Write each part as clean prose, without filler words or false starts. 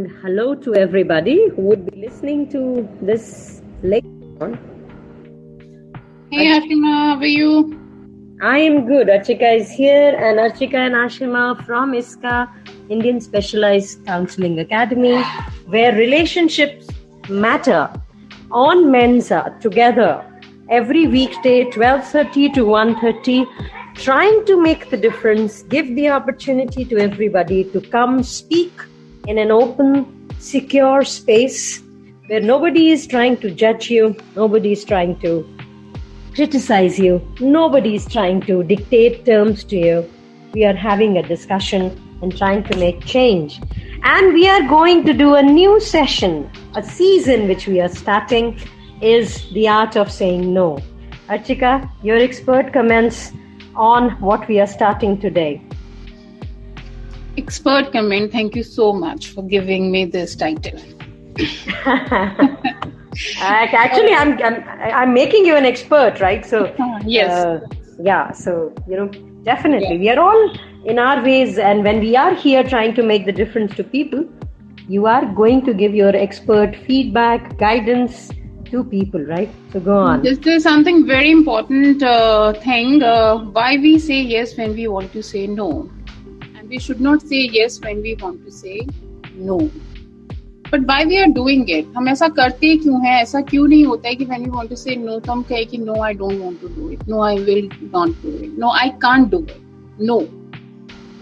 and hello to everybody who would be listening to this later on. Hey Ashima, how are you? I am good. Archika is here, and Archika and Ashima from ISKA, Indian Specialized Counseling Academy, where relationships matter on Mensa together every weekday 12:30 to 1:30, trying to make the difference, give the opportunity to everybody to come speak in an open, secure space where nobody is trying to judge you, nobody is trying to criticize you, nobody is trying to dictate terms to you. We are having a discussion and trying to make change. And we are going to do a new session, a season which we are starting is the art of saying no. Archika, your expert comments on what we are starting today. Expert comment, thank you so much for giving me this title. Actually, I'm making you an expert, right? So yes, So definitely, we are all in our ways, and when we are here trying to make the difference to people, you are going to give your expert feedback, guidance to people, right? So go on. This is something very important thing. Why we say yes when we want to say no, and we should not say yes when we want to say no. But why we are doing it? हम ऐसा करते क्यों हैं? ऐसा क्यों नहीं होता है कि when we want to say no, तो हम कहें कि no, I don't want to do it. No, I will not do it. No, I can't do it. No.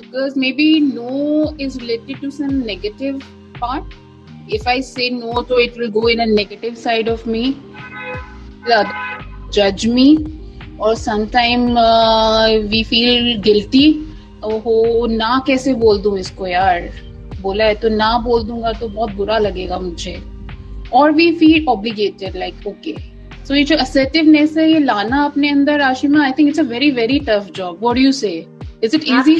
Because maybe no is related to some negative part. If I say no, so it will go in a negative side of me. Judge me. Or sometimes we feel guilty. Oh, ना कैसे बोल दूँ इसको यार? बोला है तो ना बोल दूंगा तो बहुत बुरा लगेगा मुझे. और we feel obligated, like okay. So ये जो assertiveness है ये लाना अपने अंदर, Ashima, I think it's a very very tough job. What do you say? Is it easy?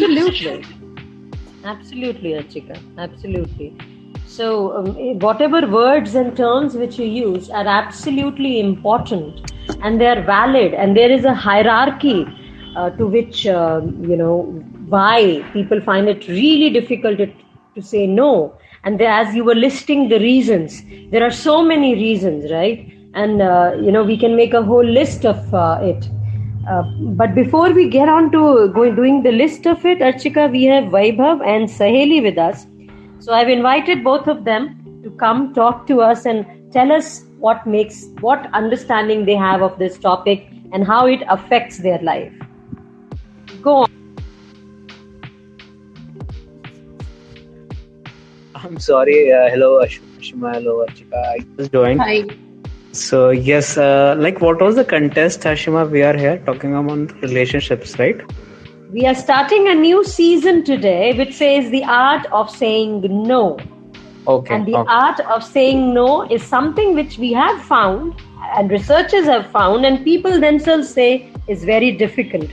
Absolutely, Archika. Absolutely. So whatever words and terms which you use are absolutely important, and they are valid, and there is a hierarchy to which why people find it really difficult to say no. And as you were listing the reasons, there are so many reasons, right? And we can make a whole list of it. But before we get on to doing the list of it, Archika, we have Vaibhav and Saheli with us. So I've invited both of them to come talk to us and tell us what understanding they have of this topic and how it affects their life. Go on. I'm sorry. Hello, Ashima. Hello, Archika. I just joined. Hi. So, yes, what was the contest, Ashima? We are here talking about relationships, right? We are starting a new season today, which says the art of saying no. Okay. And the art of saying no is something which we have found, and researchers have found, and people themselves say is very difficult.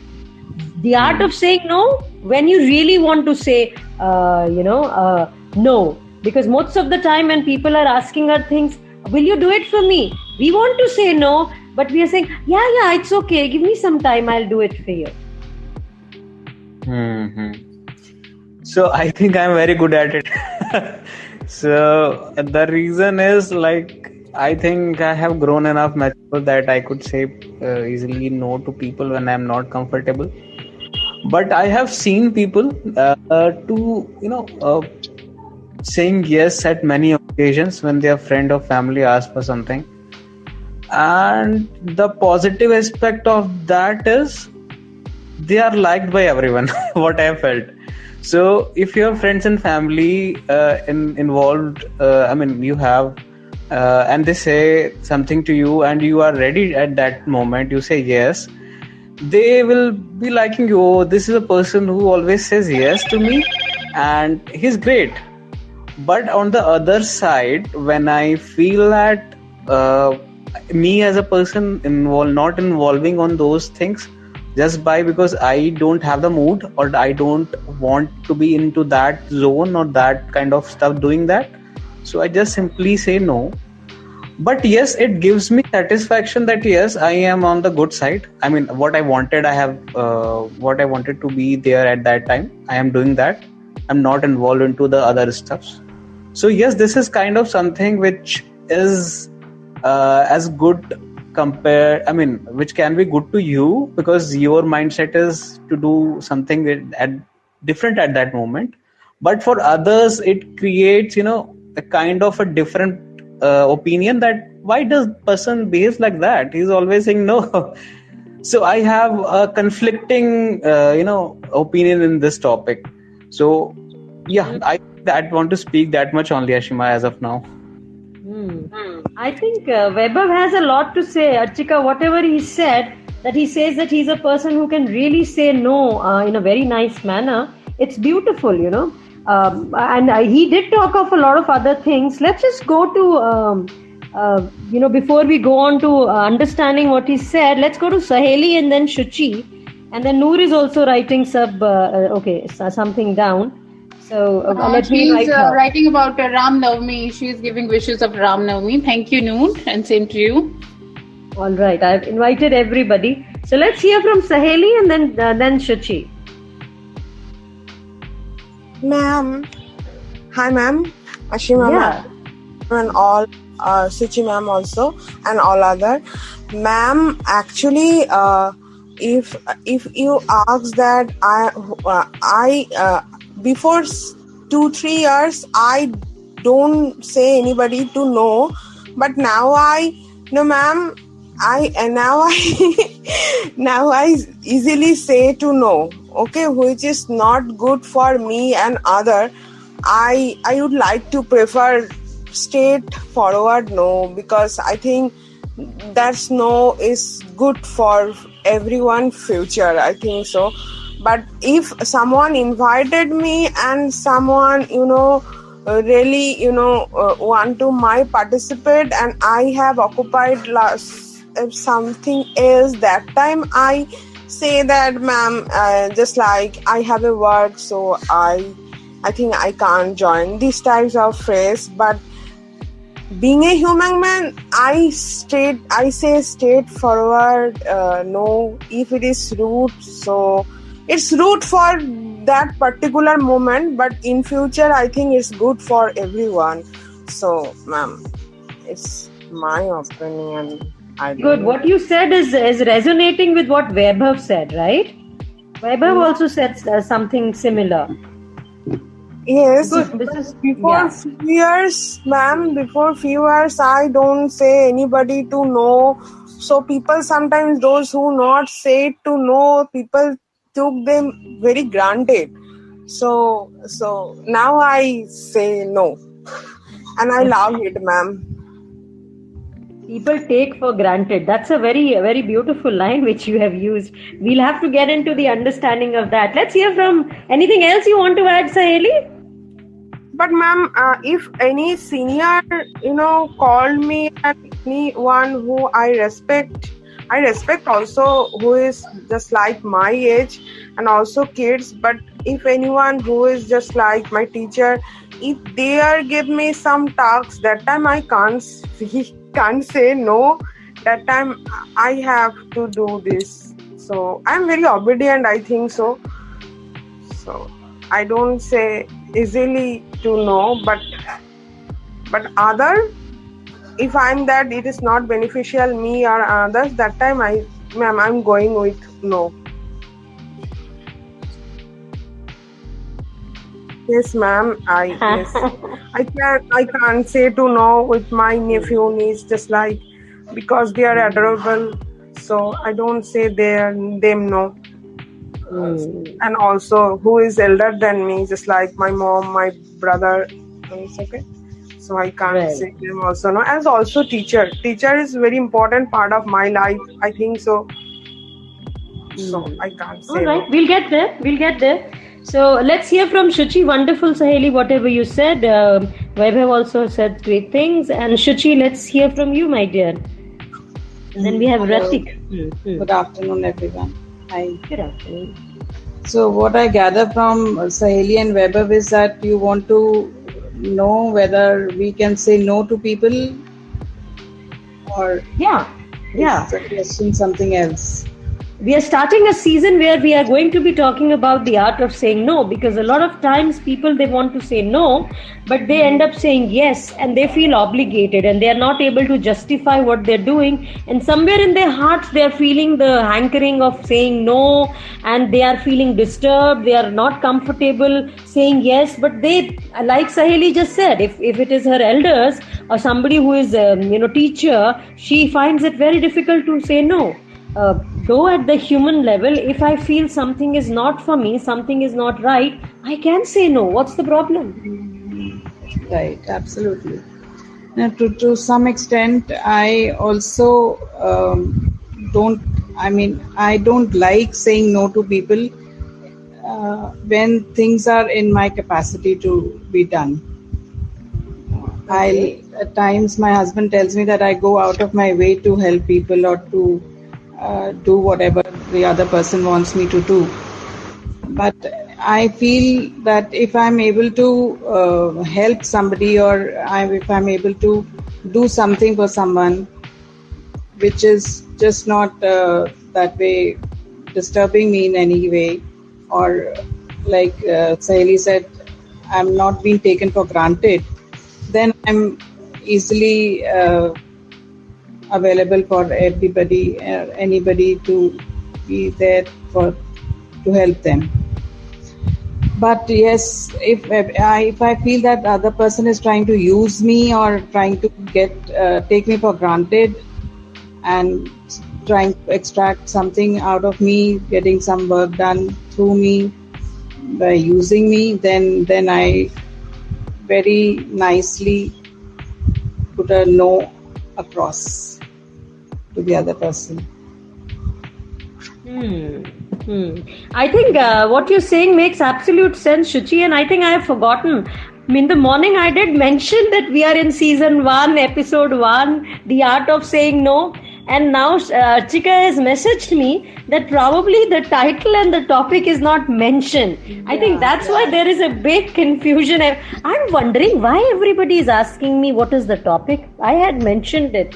The art of saying no, when you really want to say, no, because most of the time when people are asking us things, will you do it for me? We want to say no, but we are saying, yeah, it's okay. Give me some time. I'll do it for you. So I think I'm very good at it. So the reason is I think I have grown enough mature that I could say easily no to people when I'm not comfortable. But I have seen people saying yes at many occasions when their friend or family asks for something. And the positive aspect of that is they are liked by everyone, what I have felt. So if your friends and family involved, you have, and they say something to you and you are ready at that moment, you say yes, they will be liking you. Oh, this is a person who always says yes to me and he's great. But on the other side, when I feel that me as a person not involving on those things just because I don't have the mood or I don't want to be into that zone or that kind of stuff doing that, so I just simply say no. But yes, it gives me satisfaction that yes, I am on the good side. I mean, what I wanted, I have what I wanted to be there at that time, I am doing that. I'm not involved into the other stuffs. So yes, this is kind of something which is as good which can be good to you because your mindset is to do something different at that moment. But for others, it creates, a kind of a different opinion that why does person behaves like that? He's always saying no. So I have a conflicting, opinion in this topic. So yeah, I want to speak that much only, Ashima, as of now. I think Vaibhav has a lot to say. Archika, whatever he said, that he says that he's a person who can really say no in a very nice manner. It's beautiful, and he did talk of a lot of other things. Let's just go to, before we go on to understanding what he said, let's go to Saheli and then Shuchi. And then Noor is also writing something down. So let me write She's writing about Ram Navami. She's giving wishes of Ram Navami. Thank you, Noor, and same to you. All right, I've invited everybody. So let's hear from Saheli and then Shuchi. Ma'am. Hi, ma'am. Ashima ma'am. And all, Shuchi ma'am also, and all other. Ma'am, actually, if you ask that I before 2-3 years, I don't say anybody to no, but now ma'am, now I easily say to no, okay, which is not good for me and other. I would like to prefer straightforward no, because I think that's no is good for everyone future. I think so. But if someone invited me and someone, really, want to my participate and I have occupied something else, that time I say that, ma'am, just like I have a work, so I think I can't join these types of phrase. But being a human man, I say straightforward no. If it is rude, so it's rude for that particular moment, but in future I think it's good for everyone. So, ma'am, it's my opinion. Good. What you said is resonating with what Vaibhav said, right? Vaibhav also said something similar. Yes, before few years, ma'am, before few years, I don't say anybody to no. So people sometimes, those who not say to no, people took them very granted. So now I say no. And I love it, ma'am. People take for granted. That's a very, very beautiful line which you have used. We'll have to get into the understanding of that. Let's hear from anything else you want to add, Saheli? But ma'am, if any senior, called me and anyone who I respect also who is just like my age and also kids. But if anyone who is just like my teacher, if they are give me some tasks, that time I can't say no. That time I have to do this. So I'm very obedient, I think so. So I don't say easily to no, but other, if I'm that it is not beneficial me or others, that time I'm going with no. Yes, ma'am. I can't say to no with my nephew niece, just like because they are adorable. So I don't say them no. And also who is elder than me, just like my mom, my brother. It's okay. So I can't say them also no. As also teacher is very important part of my life, I think so. So I can't say. All right, we'll get there. So let's hear from Shuchi. Wonderful, Saheli, whatever you said. Vaibhav also said great things. And Shuchi, let's hear from you, my dear. And then we have Ratik. Good afternoon, everyone. Hi. Good afternoon. So what I gather from Saheli and Vaibhav is that you want to know whether we can say no to people or yeah suggesting something else. we are starting a season where we are going to be talking about the art of saying no, because a lot of times people, they want to say no, but they end up saying yes, and they feel obligated, and they are not able to justify what they're doing, and somewhere in their hearts they are feeling the hankering of saying no, and they are feeling disturbed, they are not comfortable saying yes. But they, like Saheli just said, if it is her elders or somebody who is teacher, she finds it very difficult to say no. Though at the human level, if I feel something is not for me, something is not right, I can say no. What's the problem? Right, absolutely. Now, to some extent, I also I don't like saying no to people when things are in my capacity to be done. Okay. At times, my husband tells me that I go out of my way to help people or to do whatever the other person wants me to do. But I feel that if I'm able to help somebody, or if I'm able to do something for someone, which is just not that way disturbing me in any way, or like Saheli said, I'm not being taken for granted, then I'm easily available for everybody, anybody to be there to help them. But yes, if I feel that the other person is trying to use me or trying to take me for granted and trying to extract something out of me, getting some work done through me by using me, then I very nicely put a no across to the other person. I think what you're saying makes absolute sense, Shuchi, and I think I have forgotten. In the morning, I did mention that we are in season 1, episode 1, the art of saying no. And now Archika has messaged me that probably the title and the topic is not mentioned. I think that's why there is a big confusion. I'm wondering why everybody is asking me what is the topic. I had mentioned it.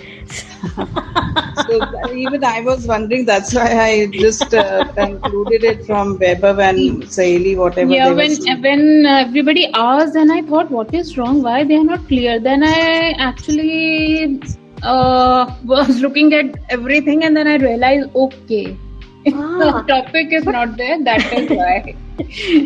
So even I was wondering, that's why I just concluded it from Weber and Saheli, whatever they were saying. When everybody asked, and I thought, what is wrong? Why they are not clear? Then I actually was looking at everything, and then I realized, okay, the topic is not there. That is why.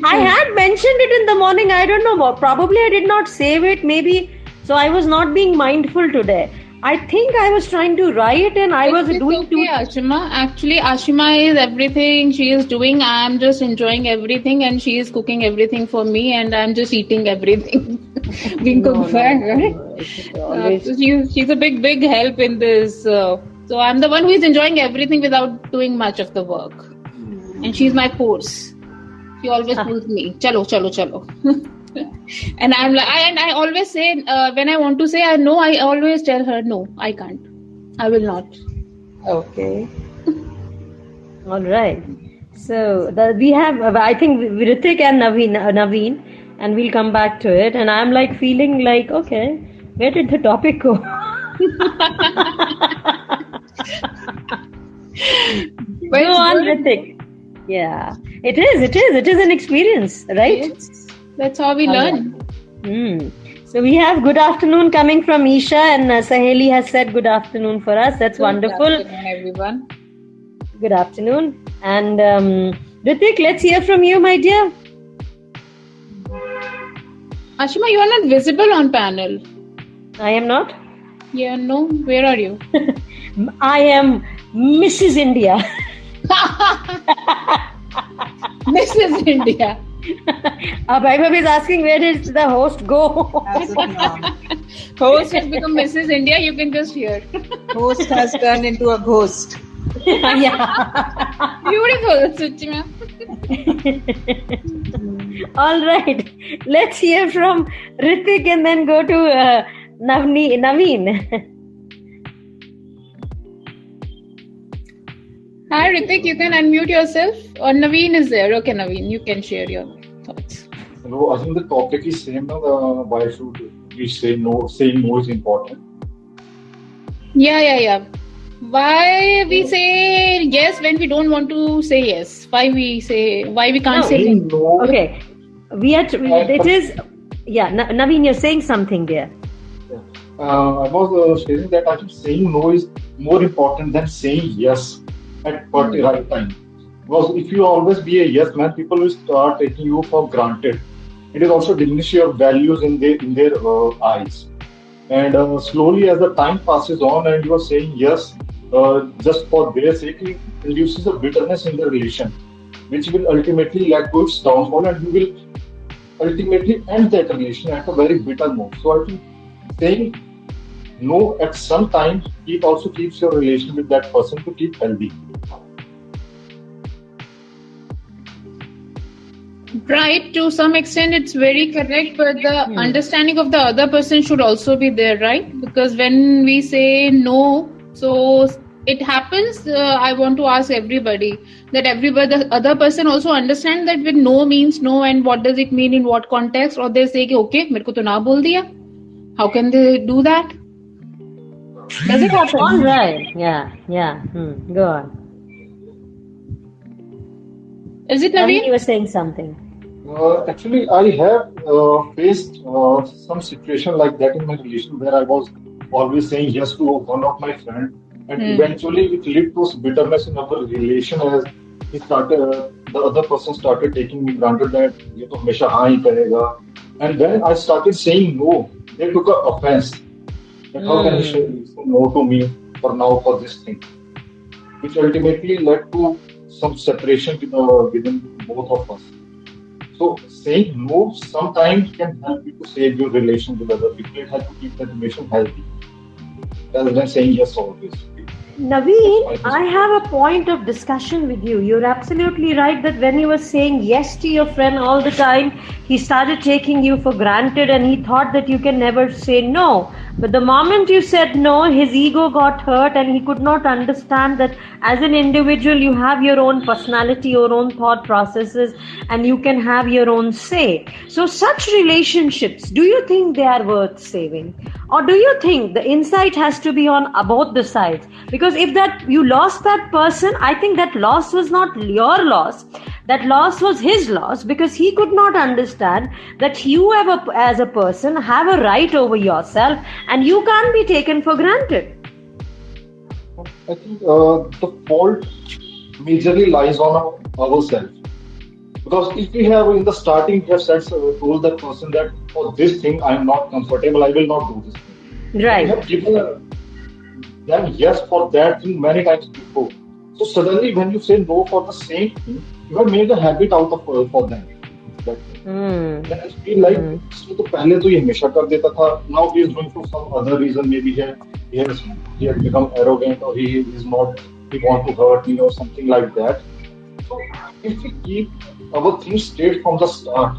I had mentioned it in the morning. I don't know. Probably I did not save it. Maybe. So I was not being mindful today. I think I was trying to write and I was doing okay, Ashima. Actually, Ashima is everything she is doing. I am just enjoying everything, and she is cooking everything for me, and I'm just eating everything. Being cooked for her, right? So she's a big help in this. So I'm the one who is enjoying everything without doing much of the work. And she's my force. She always pulls me. Chalo. And I'm like, I always say, when I want to say I know, I always tell her, no, I can't. I will not. Okay. All right. So we have, I think, Ritik and Naveen, and we'll come back to it. And I'm like feeling like, okay, where did the topic go? Go on, Ritik. Yeah, it is an experience, right? Yes. That's how we learn. So we have good afternoon coming from Isha, and Saheli has said good afternoon for us. That's wonderful. Good afternoon, everyone. Good afternoon. And Ritik, let's hear from you, my dear. Ashima, you are not visible on panel. I am not? Yeah, no. Where are you? I am Mrs. India. Mrs. India. Vaibhav is asking, where did the host go? Host has become Mrs. India. You can just hear. Host has turned into a ghost. Yeah. Beautiful, Suchima. All right. Let's hear from Ritik and then go to Naveen. Hi, Ritik. You can unmute yourself. Or Naveen is there. Okay, Naveen, you can share your thoughts. No, I think the topic is same. Why should we say no? Saying no is important. Yeah. Why we say yes when we don't want to say yes? Why we can't say yes? No. Okay. Naveen, you're saying something there. I was stating that I think saying no is more important than saying yes at the right time. Because if you always be a yes man, people will start taking you for granted. It will also diminish your values in their eyes. And slowly, as the time passes on, and you are saying yes just for their sake, it reduces the bitterness in the relation, which will ultimately lead to its downfall, and you will ultimately end that relation at a very bitter note. So I think saying no at some time also keeps your relation with that person to keep healthy. Right, to some extent it's very correct, but the understanding of the other person should also be there, right? Because when we say no, so it happens, I want to ask everybody, the other person also understand that when no means no, and what does it mean in what context, or they say, okay, mere ko to na bol diya. How can they do that? Does it happen? All right. Yeah. Go on. Is it Naveen? You were saying something. Actually, I have faced some situation like that in my relation where I was always saying yes to one of my friends, and eventually it led to bitterness in our relation as the other person started taking me granted that ye to hamesha haan hi kahega, and when I started saying no, they took offense. That how can you say no to me for this thing, which ultimately led to some separation within both of us. So saying no sometimes can help you to save your relation with other people. It helps to keep that relation healthy, rather than saying yes always. Naveen, I have a point of discussion with you. You're absolutely right that when you were saying yes to your friend all the time, he started taking you for granted and he thought that you can never say no. But the moment you said no, his ego got hurt and he could not understand that as an individual you have your own personality, your own thought processes, and you can have your own say. So such relationships, do you think they are worth saving? Or do you think the insight has to be on both the sides? Because if that you lost that person, I think that loss was not your loss. That loss was his loss because he could not understand that you as a person have a right over yourself and you can't be taken for granted. I think the fault majorly lies on ourselves. Because if we have in the starting, we have told that person that for this thing I am not comfortable, I will not do this thing. Right. We have given them yes for that thing many times before. So suddenly when you say no for the same thing, you have made a habit out of for them. Then I feel like इसने तो पहले तो ये हमेशा कर देता था. Now he is doing for some other reason. Maybe he has become arrogant, or he want to hurt me or something like that. So if we keep our things straight from the start,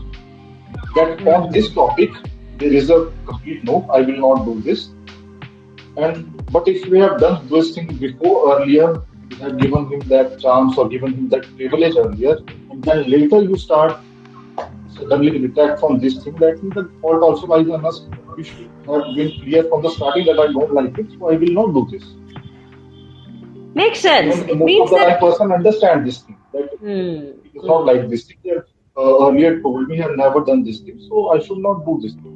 that on this topic there is a complete no, I will not do this. But if we have done those things before earlier, we have given him that chance or given him that privilege earlier, and then later you start suddenly retract from this thing, that means the fault also lies on us. We should have been clear from the starting that I don't like it, so I will not do this. Makes sense. It means that the person understands this thing. That it is not like this thing. Earlier told me I have never done this thing, so I should not do this thing.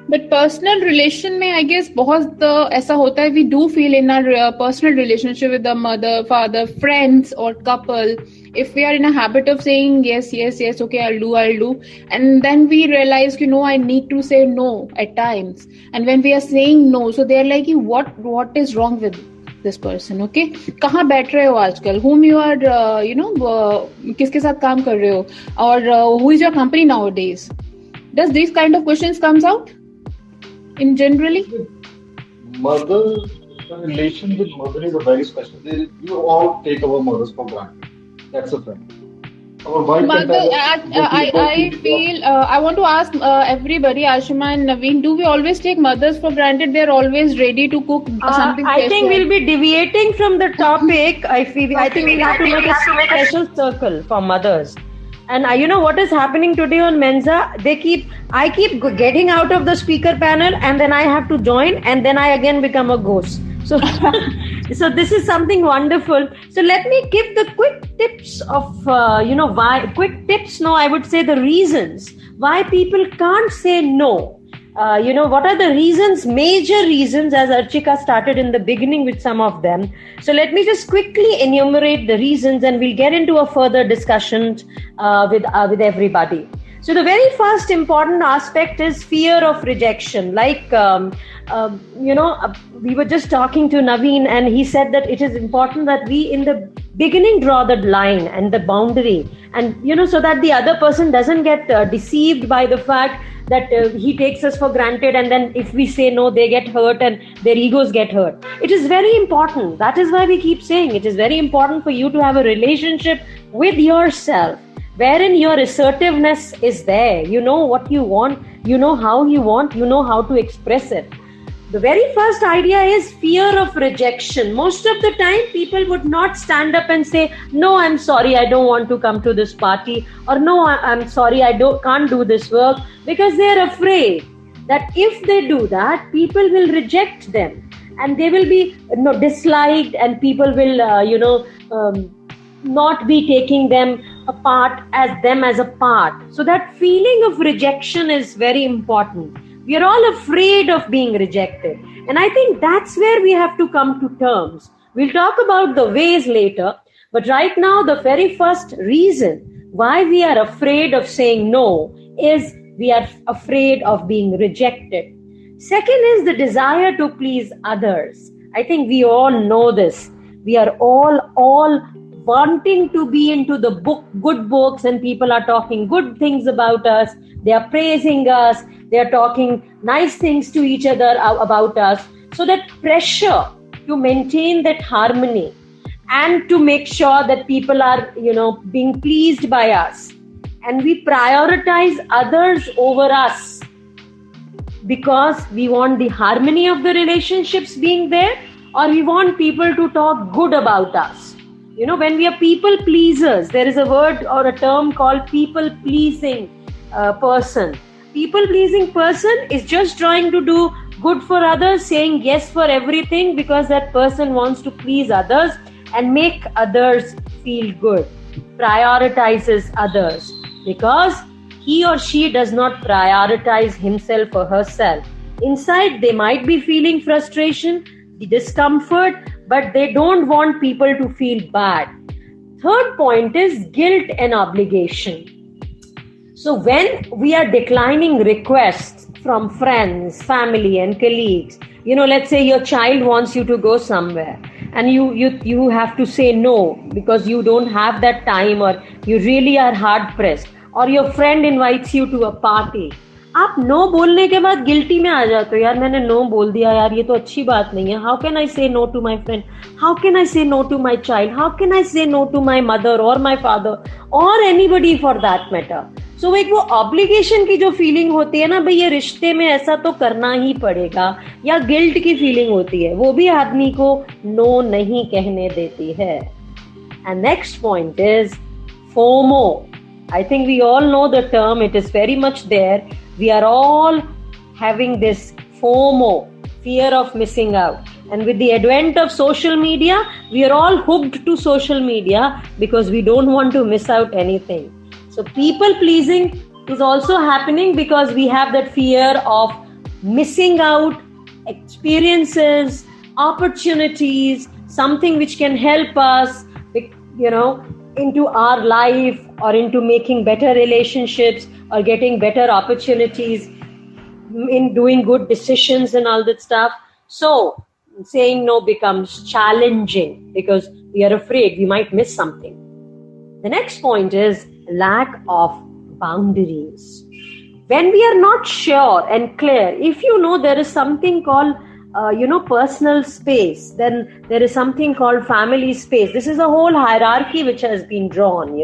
But personal relation में I guess बहुत ऐसा होता है. We do feel in our personal relationship with the mother, father, friends or couple, if we are in a habit of saying yes, okay, I'll do, and then we realize, I need to say no at times. And when we are saying no, so they are like, what is wrong with this person? Okay, कहाँ बैठ रहे हो आजकल? Whom you are, किसके साथ काम कर रहे हो? Or who is your company nowadays? Does these kind of questions comes out? In generally, the relation with mother is a very special. You all take our mothers for granted. That's a fact. Our wife mother, I feel I want to ask everybody, Ashima and Naveen, do we always take mothers for granted? They're always ready to cook something. I think we'll be deviating from the topic. I think we'll have to make a special circle for mothers. And you know what is happening today on Mensa? I keep getting out of the speaker panel and then I have to join and then I again become a ghost. So So this is something wonderful. So let me give the quick tips of, why, quick tips, no, I would say the reasons why people can't say no. What are the reasons, major reasons, as Archika started in the beginning with some of them. So let me just quickly enumerate the reasons and we'll get into a further discussion with everybody. So the very first important aspect is fear of rejection. Like, we were just talking to Naveen and he said that it is important that we in the beginning draw the line and the boundary, and, so that the other person doesn't get deceived by the fact that he takes us for granted, and then if we say no, they get hurt and their egos get hurt. It is very important. That is why we keep saying it is very important for you to have a relationship with yourself, wherein your assertiveness is there. You know what you want, you know how you want, you know how to express it. The very first idea is fear of rejection. Most of the time, people would not stand up and say, no, I'm sorry, I don't want to come to this party, or no, I'm sorry, I can't do this work, because they're afraid that if they do that, people will reject them and they will be disliked, and people will, not be taking them apart as a part. So that feeling of rejection is very important. We are all afraid of being rejected. And I think that's where we have to come to terms. We'll talk about the ways later. But right now, the very first reason why we are afraid of saying no is we are afraid of being rejected. Second is the desire to please others. I think we all know this. We are all wanting to be into the good books, and people are talking good things about us. They are praising us. They are talking nice things to each other about us. So that pressure to maintain that harmony and to make sure that people are, being pleased by us. And we prioritize others over us because we want the harmony of the relationships being there, or we want people to talk good about us. When we are people pleasers, there is a word or a term called people pleasing person. People pleasing person is just trying to do good for others, saying yes for everything because that person wants to please others and make others feel good, prioritizes others because he or she does not prioritize himself or herself. Inside, they might be feeling frustration, discomfort, but they don't want people to feel bad. Third point is guilt and obligation. So when we are declining requests from friends, family and colleagues, let's say your child wants you to go somewhere and you have to say no because you don't have that time, or you really are hard pressed, or your friend invites you to a party. आप no बोलने के बाद guilty में आ जाते हो, यार मैंने no बोल दिया, यार ये तो अच्छी बात नहीं है. How can I say no to my friend, how can I say no to my child, how can I say no to my mother और माई फादर और anybody for that matter. So एक वो obligation की जो feeling होती है ना, भाई ये रिश्ते में ऐसा तो करना ही पड़ेगा, या गिल्ट की फीलिंग होती है, वो भी आदमी को नो नहीं कहने देती है. And next point is FOMO. I think we all know the term. It is very much there. We are all having this FOMO, fear of missing out. And with the advent of social media, we are all hooked to social media because we don't want to miss out anything. So people pleasing is also happening because we have that fear of missing out experiences, opportunities, something which can help us, into our life, or into making better relationships, or getting better opportunities in doing good decisions and all that stuff. So saying no becomes challenging because we are afraid we might miss something. The next point is lack of boundaries. When we are not sure and clear, if there is something called personal space, then there is something called family space. This is a whole hierarchy which has been drawn,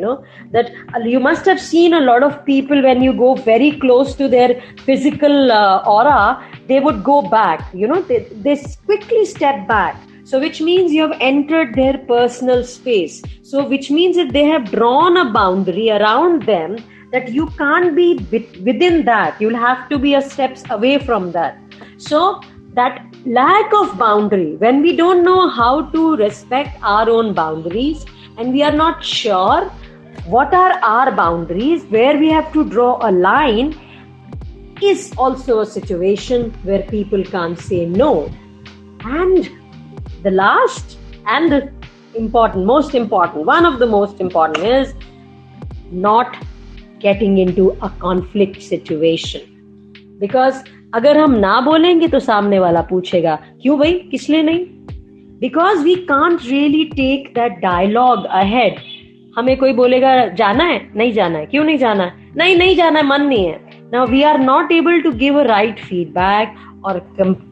that you must have seen a lot of people when you go very close to their physical aura, they would go back, they quickly step back. So which means you have entered their personal space. So which means that they have drawn a boundary around them that you can't be within that. You'll have to be a steps away from that. So that lack of boundary, when we don't know how to respect our own boundaries and we are not sure what are our boundaries, where we have to draw a line, is also a situation where people can't say no. And the last and the most important, one of the most important is not getting into a conflict situation. Because अगर हम ना बोलेंगे तो सामने वाला पूछेगा क्यों भाई, किस लिए नहीं? Because we can't really take that dialogue ahead. हमें कोई बोलेगा जाना है, नहीं जाना है, क्यों नहीं जाना है? नहीं जाना है, मन नहीं है. Now we are not able to give a right feedback or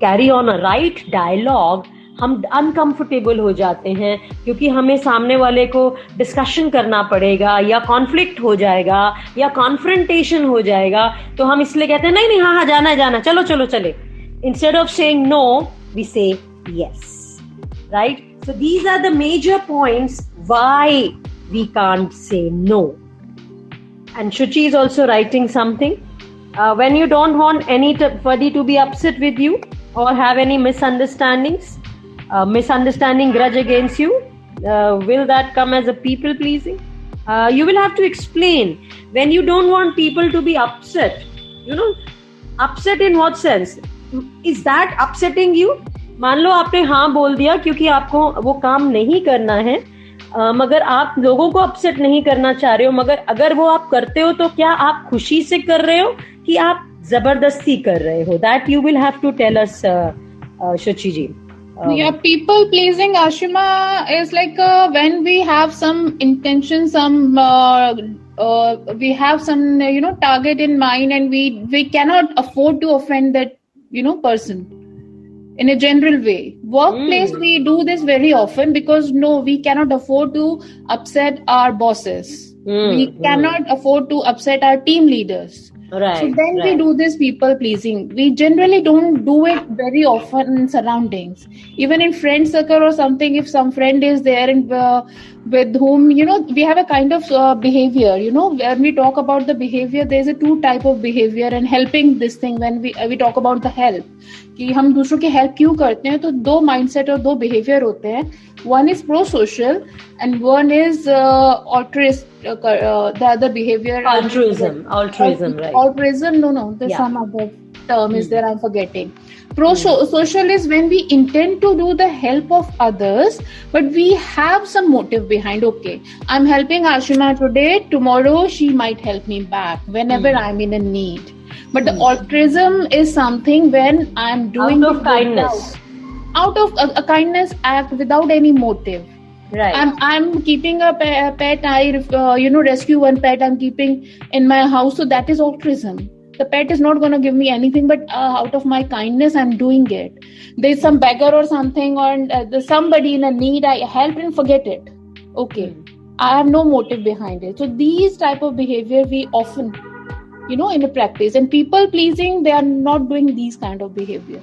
carry on a right dialogue. हम uncomfortable हो जाते हैं क्योंकि हमें सामने वाले को डिस्कशन करना पड़ेगा या कॉन्फ्लिक्ट हो जाएगा या कॉन्फ्रंटेशन हो जाएगा, तो हम इसलिए कहते हैं नहीं हाँ जाना चलो चले. Instead of saying no, we say yes, right? So these are the major points why we can't say no. And Shuchi is also writing something. When you don't want anybody to be upset with you or have any misunderstandings, misunderstanding grudge against you, will that come as a people pleasing? You will have to explain. When you don't want people to be upset, upset in what sense? Is that upsetting you? मान लो आपने हाँ बोल दिया क्योंकि आपको वो काम नहीं करना है, मगर आप लोगों को अपसेट नहीं करना चाह रहे हो, मगर अगर वो आप करते हो तो क्या आप खुशी से कर रहे हो कि आप जबरदस्ती कर रहे हो? That you will have to tell us, Shuchi ji. Yeah, people pleasing, Ashima, is like when we have some intention, we have some target in mind, and we cannot afford to offend that person in a general way. Workplace, we do this very often because we cannot afford to upset our bosses. We cannot afford to upset our team leaders. Right, so then we do this people pleasing. We generally don't do it very often in surroundings. Even in friend circle or something, if some friend is there and with whom, we have a kind of behavior, when we talk about the behavior, there's a two type of behavior and helping this thing. When we talk about the help, कि हम दूसरों की help क्यों करते हैं, तो दो mindset और दो बिहेवियर होते हैं. One is pro-social and one is altruist. The other behavior, altruism, right? Altruism, no. There's some other term is there. I'm forgetting. Pro-social is when we intend to do the help of others, but we have some motive behind. Okay, I'm helping Ashima today. Tomorrow she might help me back whenever I'm in a need. But the altruism is something when I'm doing out of kindness. Out of a kindness act without any motive. Right. I'm keeping a pet. I rescue one pet. I'm keeping in my house. So that is altruism. The pet is not going to give me anything, but out of my kindness, I'm doing it. There's some beggar or something, or there's somebody in a need. I help and forget it. Okay, I have no motive behind it. So these type of behavior we often, in a practice. And people pleasing, they are not doing these kind of behavior.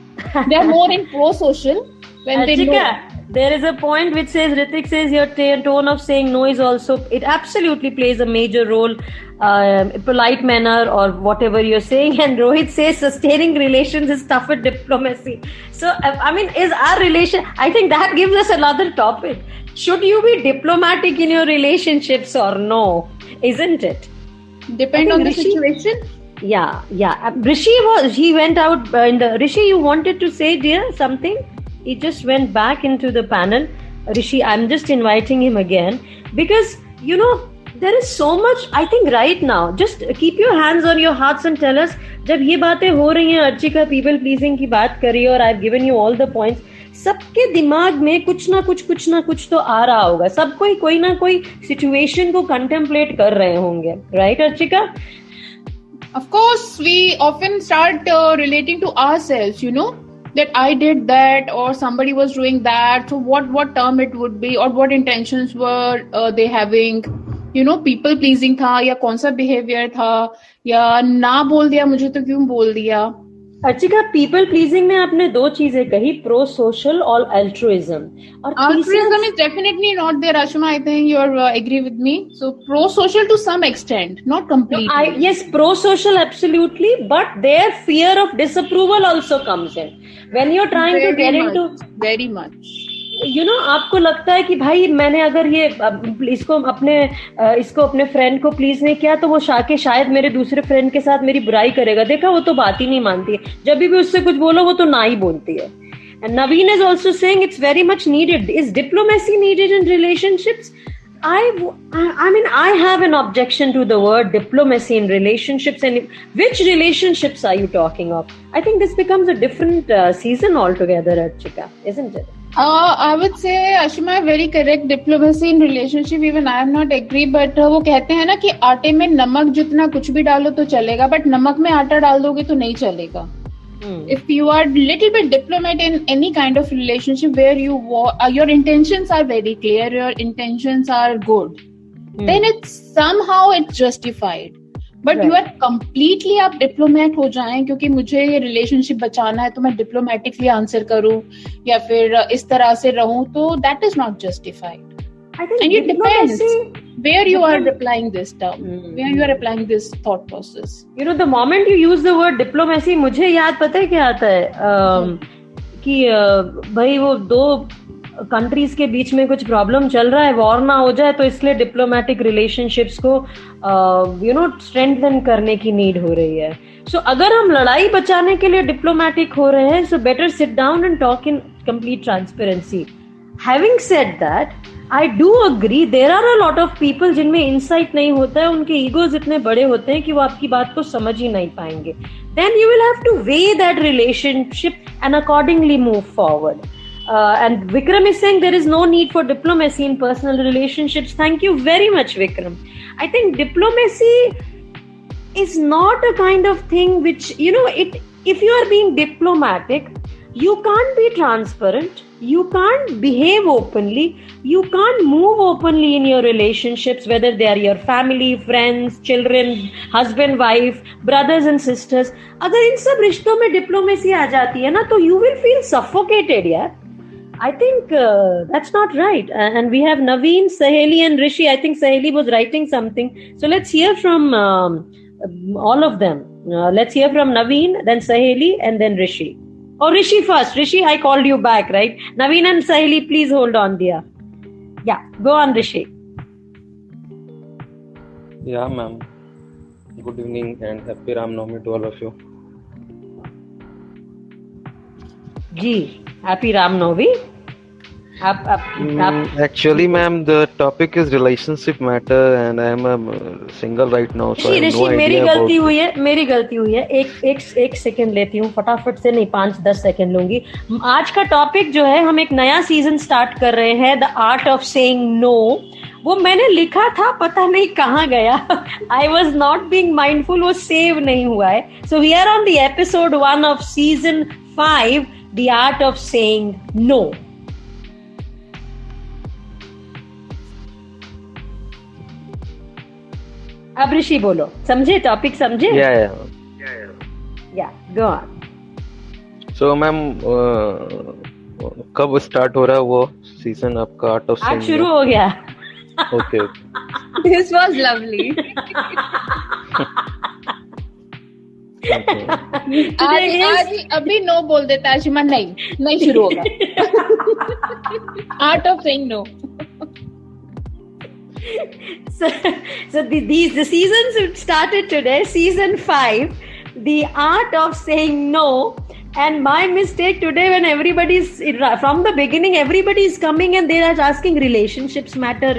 They are more in pro-social when they know. There is a point which says, Ritik says your tone of saying no is also, it absolutely plays a major role, polite manner or whatever you're saying. And Rohit says sustaining relations is tougher diplomacy. So, is our relation, I think that gives us another topic. Should you be diplomatic in your relationships or no? Isn't it? Depend on the situation. Yeah. Rishi he went out Rishi, you wanted to say, dear, something? He just went back into the panel. Rishi, I'm just inviting him again because, there is so much, I think right now, just keep your hands on your hearts and tell us, जब ये बातें हो रही हैं, Archika people pleasing की बात करी और I've given you all the points, सबके दिमाग में कुछ ना कुछ तो आ रहा होगा. सब कोई ना कोई सिचुएशन को कंटेम्पलेट कर रहे होंगे, right Archika? Of course, we often start relating to ourselves, that I did that or somebody was doing that. So what term it would be or what intentions were they having? People pleasing था या कौन सा behavior था या ना बोल दिया मुझे तो क्यों बोल दिया? अर्चिका, पीपल प्लीजिंग में आपने दो चीजें कही, प्रो सोशल और अल्ट्रुइज्म. और altruism is definitely not there, Ashima. I think you agree with me. So pro social to some extent, not completely. Yes, pro social absolutely, but their fear of disapproval also comes in when you're trying to get into very much. आपको लगता है कि भाई मैंने अगर ये इसको अपने फ्रेंड को प्लीज नहीं किया तो वो शायद मेरे दूसरे फ्रेंड के साथ मेरी बुराई करेगा. देखा, वो तो बात ही नहीं मानती है. जब भी उससे कुछ बोलो वो तो ना ही बोलती है. And Naveen is also saying it's very much needed. Is diplomacy needed in relationships? I have an objection to the word diplomacy in relationships. And which relationships are you talking of? I think this becomes a different season altogether, Archika, isn't it? I would say, Ashima, very correct. Diplomacy in relationship, even I am not agree. But वो कहते हैं ना कि आटे में नमक जितना कुछ भी डालो तो चलेगा, but नमक में आटा डाल दोगे तो नहीं चलेगा. If you are little bit diplomat in any kind of relationship where your intentions are very clear, your intentions are good, then it's justified. But right. You are completely आप diplomat हो जाएं क्योंकि मुझे ये relationship बचाना है तो मैं diplomatically answer करूं या फिर इस तरह से रहूं, तो that is not justified. I think and it depends where you are applying this term, where you are applying this thought process. The moment you use the word diplomacy, मुझे याद पता है क्या आता है कि भाई वो दो कंट्रीज के बीच में कुछ प्रॉब्लम चल रहा है, वॉर ना हो जाए, तो इसलिए डिप्लोमेटिक रिलेशनशिप्स को स्ट्रेंथन करने की नीड हो रही है. सो अगर हम लड़ाई बचाने के लिए डिप्लोमेटिक हो रहे हैं, so better sit down and talk in complete transparency. Having said that, I do agree there are a lot of people जिनमें इंसाइट नहीं होता है, उनके ईगोज इतने बड़े होते हैं कि वो आपकी बात को समझ ही नहीं पाएंगे. Then you will have to weigh that relationship and accordingly move forward. And Vikram is saying there is no need for diplomacy in personal relationships. Thank you very much, Vikram. I think diplomacy is not a kind of thing which, if you are being diplomatic, you can't be transparent, you can't behave openly, you can't move openly in your relationships, whether they are your family, friends, children, husband, wife, brothers and sisters. अगर इन सब रिश्तों में diplomacy आ जाती है ना, तो you will feel suffocated, यार. I think that's not right. And we have Naveen, Saheli and Rishi. I think Saheli was writing something. So let's hear from all of them. Let's hear from Naveen, then Saheli and then Rishi. Oh, Rishi first. Rishi, I called you back, right? Naveen and Saheli, please hold on, dear. Yeah, go on, Rishi. Yeah, ma'am. Good evening and happy Ram Navami to all of you. Ji, happy Ram Navami. Actually, ma'am, the topic is relationship matter and I am a single right now, so I have no idea मेरी गलती हुई है. एक second लेती हूँ, फटाफट से नहीं, 5-10 सेकंड लूंगी. आज का टॉपिक जो है, हम एक नया सीजन स्टार्ट कर रहे हैं, the art of saying no. वो मैंने लिखा था, पता नहीं कहाँ गया. I was not being mindful, वो सेव नहीं हुआ है. So we are on the episode 1 of season 5, the art of saying no. अब ऋषि बोलो, समझे टॉपिक, समझे? Yeah, go on. So ma'am, कब स्टार्ट हो रहा है वो सीजन आपका आर्ट ऑफ सेइंग? आज शुरू हो गया. Okay. This was lovely. आज अभी नो बोल देता आशिमा, नहीं शुरू होगा. Art of saying no. So the seasons started today, season 5, the art of saying no. And my mistake today, when everybody's from the beginning, everybody is coming and they are asking relationships matter.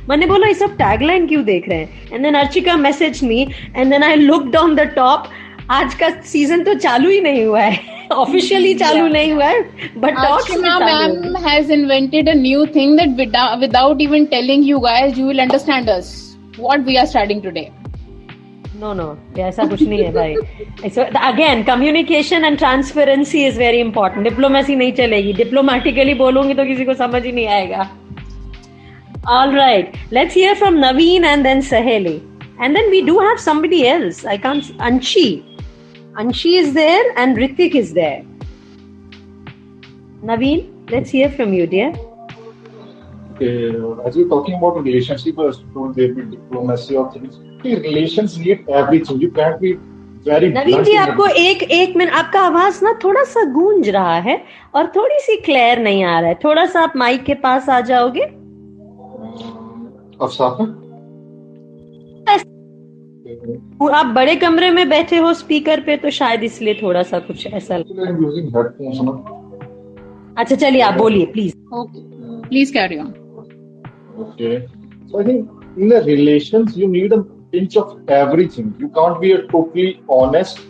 मैंने बोला ये सब tagline क्यों देख रहे हैं? And then Archika messaged me and then I looked on the top. आज का सीजन तो चालू ही नहीं हुआ है, ऑफिशियली चालू नहीं हुआ है, but Ashima ma'am has invented a new thing that without even telling you guys, you will understand us what we are starting today. No, ऐसा कुछ नहीं है भाई. So again, communication and transparency is very important. Diplomacy नहीं चलेगी, diplomatically बोलूंगी तो किसी को समझ ही नहीं आएगा. All right, let's hear from Naveen and then Saheli, and then we do have somebody else. Anshi. Anshi is there and Ritik is there. Naveen, let's hear from you, dear. Okay, as we're talking about relationship, told there be diplomacy or things. Relations need everything. You can't be very. नवीन जी, आपको एक minute, आपका आवाज ना थोड़ा सा गूंज रहा है और थोड़ी सी क्लियर नहीं आ रहा है. थोड़ा सा आप माइक के पास आ जाओगे? अब साफ है? आप बड़े कमरे में बैठे हो स्पीकर पे, तो शायद इसलिए थोड़ा सा कुछ ऐसा. अच्छा चलिए, आप बोलिए please. Okay, please carry on. Okay, so I think in the relations you need a pinch of everything. You can't be totally honest.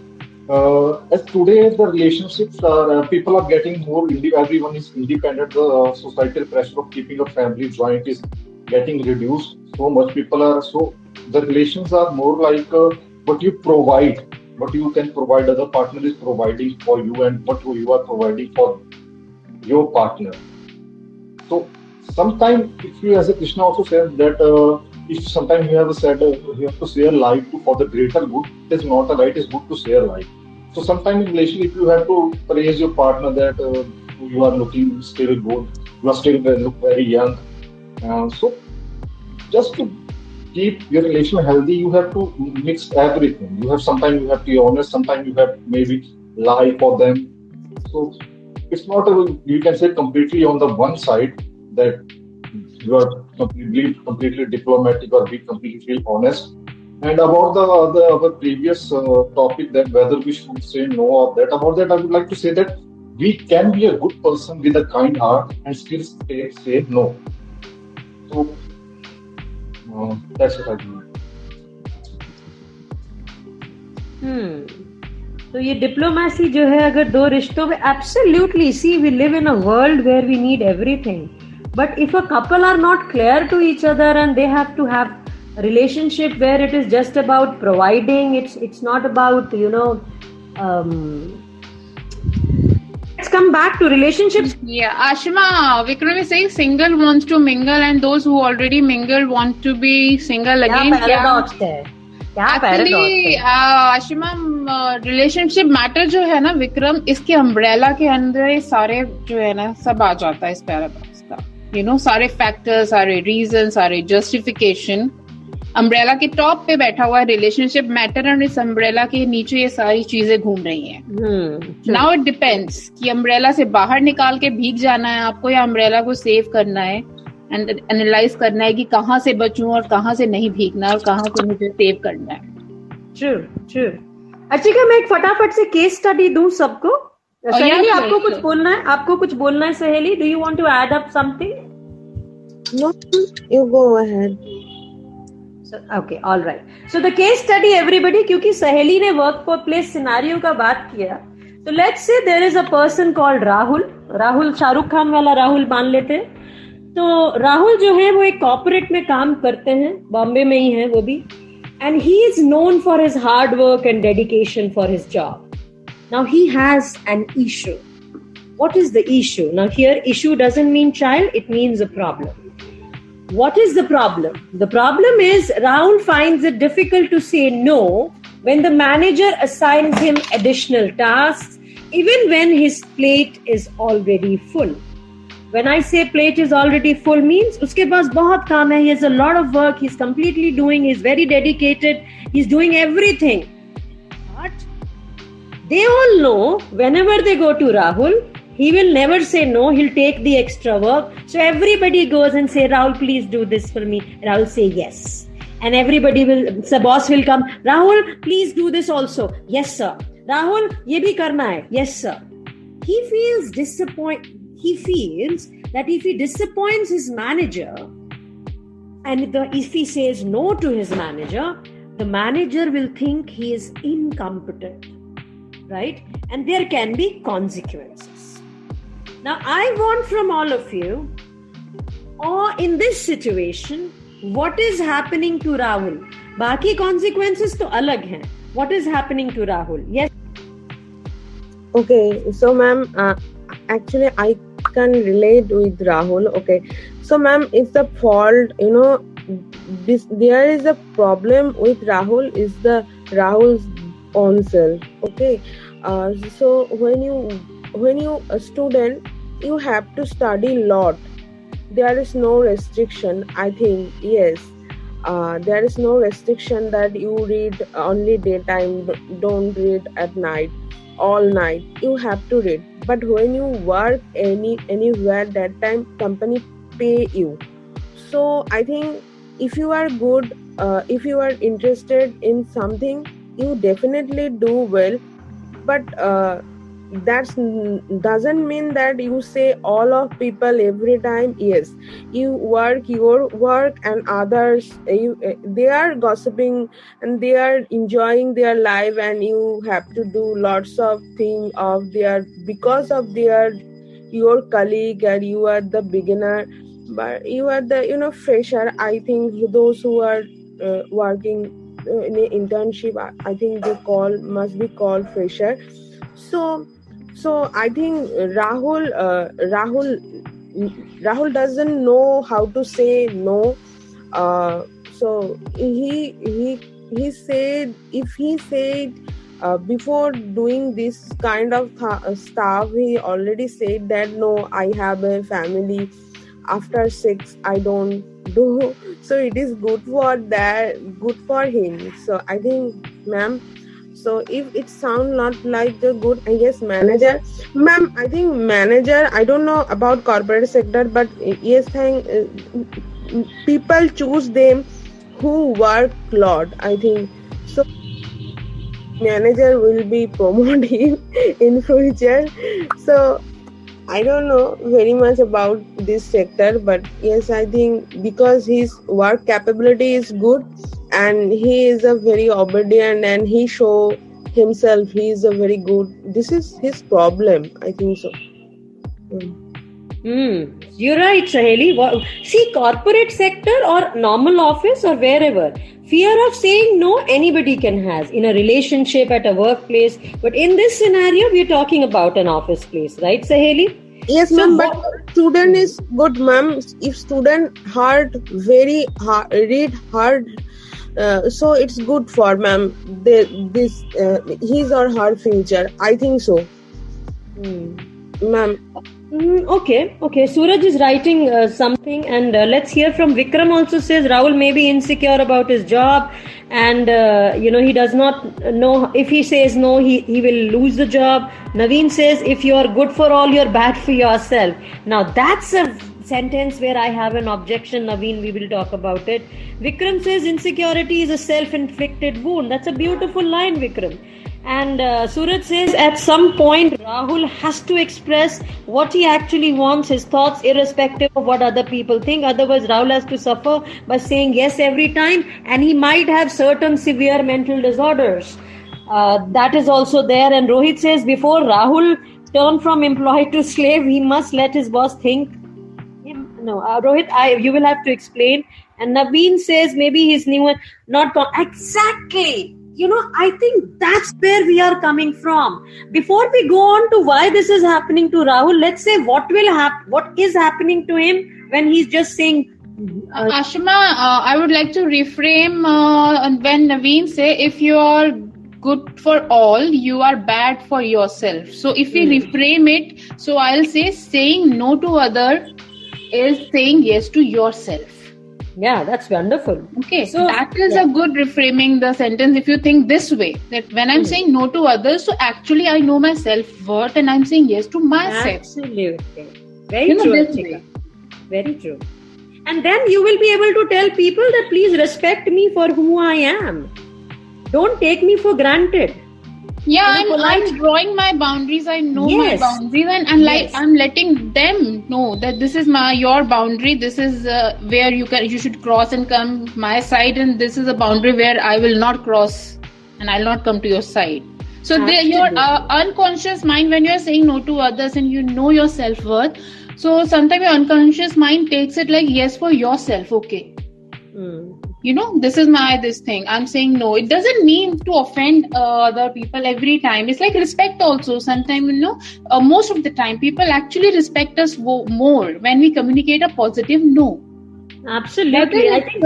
As today the relationships are, people are getting more. Everyone is independent. The societal pressure of keeping a family joint is getting reduced so much. People are so. The relations are more like what you provide, what you can provide. Other partner is providing for you, and what you are providing for your partner. So sometimes, if you, as a Krishna also said that if sometimes you have said you have to share life for the greater good, it is not a right. It's good to share life. So sometimes in relation, if you have to praise your partner that you are looking still good, you are still look very young. So just to keep your relation healthy, you have to mix everything. You have sometimes you have to be honest, sometimes you have maybe lie for them. So it's not you can say completely on the one side that you are completely diplomatic or be completely honest. And about our previous topic, that whether we should say no or that, about that I would like to say that we can be a good person with a kind heart and still say no. So that's what I do. तो ये diplomacy जो है, अगर दो रिश्तों में, absolutely, see we live in a world where we need everything, but if a couple are not clear to each other and they have to have relationship where it is just about providing, it's not about, let's come back to relationships. Yeah, Ashima, Vikram is saying single wants to mingle and those who already mingle want to be single again. क्या paradox है? Actually, Ashima, relationship matter जो है ना विक्रम, इसके umbrella के अंदर ये सारे जो है ना सब आ जाता है इस पैराडॉक्स का. सारे फैक्टर्स, सारे रीजन, सारे जस्टिफिकेशन अम्ब्रेला के टॉप पे बैठा हुआ है रिलेशनशिप मैटर, और इस अम्ब्रेला के नीचे ये सारी चीजें घूम रही हैं. नाउ इट डिपेंड्स कि अम्ब्रेला से बाहर निकाल के भीग जाना है आपको, या अम्ब्रेला को सेव करना है एंड एनालाइज करना है कि कहाँ से बचूं और कहाँ से नहीं भीगना और कहाँ से मुझे सेव करना है. ट्रू. अच्छा, मैं एक फटाफट से केस स्टडी दूं सबको. सहेली, आपको कुछ बोलना है? Saheli, do you want to add up something? No, you go ahead. Okay, all right. So the case study, everybody, क्योंकि सहेली ने वर्क प्लेस सिनारियो का बात किया, तो let's say there is a person called Rahul, Shahrukh Khan वाला राहुल मान लेते हैं. तो राहुल जो है वो एक कॉर्पोरेट में काम करते हैं, बॉम्बे में ही है वो भी, and he is known for his hard work and dedication for his job. Now he has an issue. What is the issue? Now here, issue doesn't mean child, it means a problem. What is the problem? The problem is Rahul finds it difficult to say no when the manager assigns him additional tasks, even when his plate is already full. When I say plate is already full means uske paas bahut kaam hai, he has a lot of work, he's completely doing, he's very dedicated, he's doing everything. But they all know whenever they go to Rahul, he will never say no, he'll take the extra work. So everybody goes and say, Rahul, please do this for me. Rahul say yes. And everybody will, the boss will come, Rahul, please do this also. Yes, sir. Rahul, ye bhi karna hai. Yes, sir. He feels He feels that if he disappoints his manager, and if he says no to his manager, the manager will think he is incompetent. Right? And there can be consequences. Now, I want from all of you, or in this situation, what is happening to Rahul? Baaki consequences to alag hain. What is happening to Rahul? Yes. Okay, so ma'am, actually I can relate with Rahul. Okay, so ma'am, it's the fault, there is a problem with Rahul, is Rahul's own self. Okay, so when you a student, you have to study a lot. There is no restriction. I think yes. There is no restriction that you read only daytime. Don't read at night, all night. You have to read. But when you work anywhere, that time company pay you. So I think if you are good, if you are interested in something, you definitely do well. But that doesn't mean that you say all of people every time. Yes, you work your work, and others they are gossiping and they are enjoying their life, and you have to do lots of things of their because of their your colleague, and you are the beginner, but you are the fresher. I think those who are working in an internship, I think they must be called fresher. So I think Rahul doesn't know how to say no. So he said, if he said before doing this kind of stuff, he already said that no, I have a family. After 6, I don't do. So it is good for him. So I think, ma'am. So if it sounds not like a good, I guess, manager, ma'am, I think manager, I don't know about corporate sector, but yes, people choose them who work a lot, I think. So manager will be promoted in future. So I don't know very much about this sector, but yes, I think because his work capability is good, and he is a very obedient, and he show himself he is a very good. This is his problem, I think so. You're right, Saheli. See, corporate sector or normal office or wherever, fear of saying no anybody can have in a relationship, at a workplace. But in this scenario, we're talking about an office place, right, Saheli? Yes, ma'am. But student is good, ma'am. If student very hard, read hard, so it's good for ma'am. This his or her future. I think so, ma'am. Okay. Suraj is writing something, and let's hear from Vikram. Also says Rahul may be insecure about his job, and he does not know if he says no, he will lose the job. Naveen says if you are good for all, you're bad for yourself. Now that's a sentence where I have an objection, Naveen. We will talk about it. Vikram says insecurity is a self-inflicted wound. That's a beautiful line, Vikram. And Suraj says at some point Rahul has to express what he actually wants, his thoughts, irrespective of what other people think. Otherwise Rahul has to suffer by saying yes every time, and he might have certain severe mental disorders. That is also there. And Rohit says before Rahul turn from employee to slave, he must let his boss think. No, Rohit, you will have to explain. And Naveen says maybe he's new, not exactly. I think that's where we are coming from. Before we go on to why this is happening to Rahul, let's say what is happening to him when he's just saying. Ashima, I would like to reframe when Naveen say if you are good for all, you are bad for yourself. So if we reframe it, so I'll say saying no to other is saying yes to yourself. Yeah, that's wonderful. Okay, so that is a good reframing the sentence if you think this way, that when I'm saying no to others, so actually I know my self-worth and I'm saying yes to myself. Absolutely. Very true. Very true. And then you will be able to tell people that please respect me for who I am. Don't take me for granted. Yeah, I'm drawing my boundaries. I know my boundaries, and I'm letting them know that this is your boundary. This is where you should cross and come my side, and this is a boundary where I will not cross and I'll not come to your side. So your unconscious mind, when you're saying no to others and you know your self-worth, so sometimes your unconscious mind takes it like yes for yourself. Okay. This is this thing. I'm saying no. It doesn't mean to offend other people every time. It's like respect also. Sometimes, most of the time, people actually respect us more when we communicate a positive no. Absolutely. I think,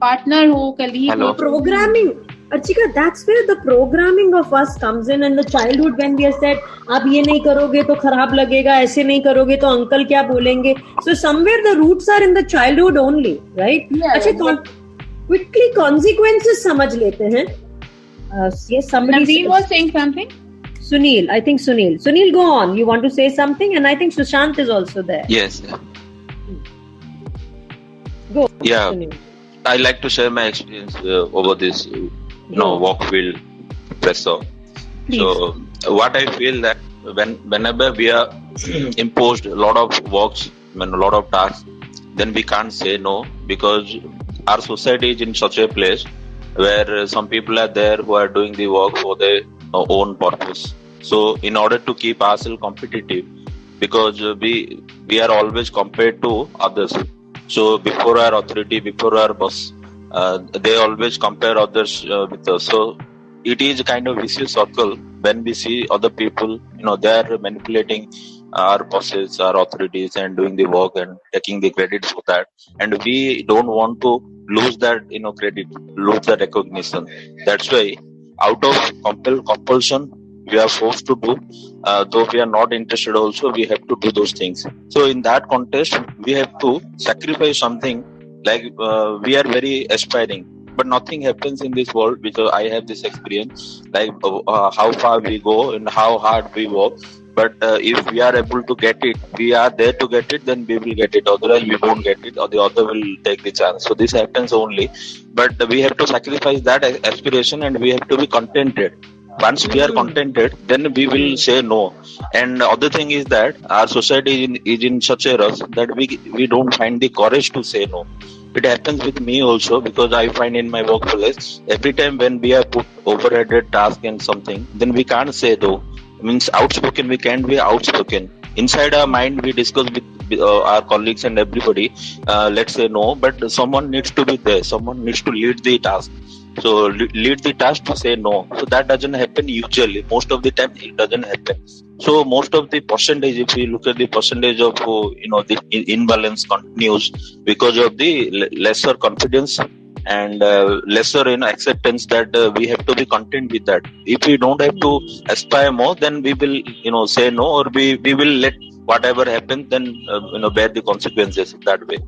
partner ho, colleague ho. Programming. Archika, that's where the programming of us comes in in the childhood when we are said, आप ये नहीं करोगे तो खराब लगेगा, ऐसे नहीं करोगे तो अंकल क्या बोलेंगे. So somewhere the roots are in the childhood only, right? Yeah. अच्छा, quickly consequences समझ लेते हैं. Yes, somebody Naveen was saying something. Sunil, I think Sunil. Sunil, go on. You want to say something? And I think Sushant is also there. Yes. Go. Yeah. Sunil. I like to share my experience over this, walk field pressure. Please. So, what I feel that whenever we are imposed a lot of works, a lot of tasks, then we can't say no, because our society is in such a place where some people are there who are doing the work for their own purpose. So, in order to keep ourselves competitive, because we are always compared to others. So before our authority, before our boss, they always compare others with us. So it is a kind of vicious circle when we see other people, they are manipulating our bosses, our authorities, and doing the work and taking the credit for that. And we don't want to lose that, credit, lose that recognition. That's why, out of compulsion, we are forced to do. Though we are not interested also, we have to do those things. So in that context, we have to sacrifice something, like we are very aspiring, but nothing happens in this world because I have this experience, like how far we go and how hard we work. But if we are able to get it, we are there to get it, then we will get it. Otherwise, we won't get it, or the other will take the chance. So this happens only. But we have to sacrifice that aspiration, and we have to be contented. Once we are contented, then we will say no. And the other thing is that our society is in such a rush that we don't find the courage to say no. It happens with me also, because I find in my workplace, every time when we are put overheaded task and something, then we can't say no. Means outspoken, we can't be outspoken. Inside our mind, we discuss with our colleagues and everybody, let's say no, but someone needs to be there. Someone needs to lead the task. So lead the task to say no. So that doesn't happen usually. Most of the time it doesn't happen. So most of the percentage, if we look at the percentage of the imbalance continues because of the lesser confidence and lesser acceptance that we have to be content with that. If we don't have to aspire more, then we will say no, or we will let whatever happens, then bear the consequences that way.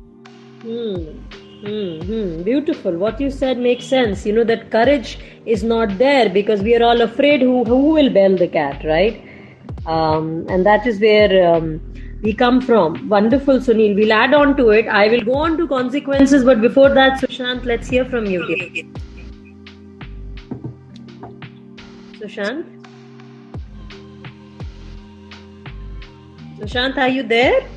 Beautiful. What you said makes sense. That courage is not there because we are all afraid who will bail the cat, right? And that is where we come from. Wonderful, Sunil. We'll add on to it. I will go on to consequences, but before that, Sushant, let's hear from you. Sushant? Sushant, are you there?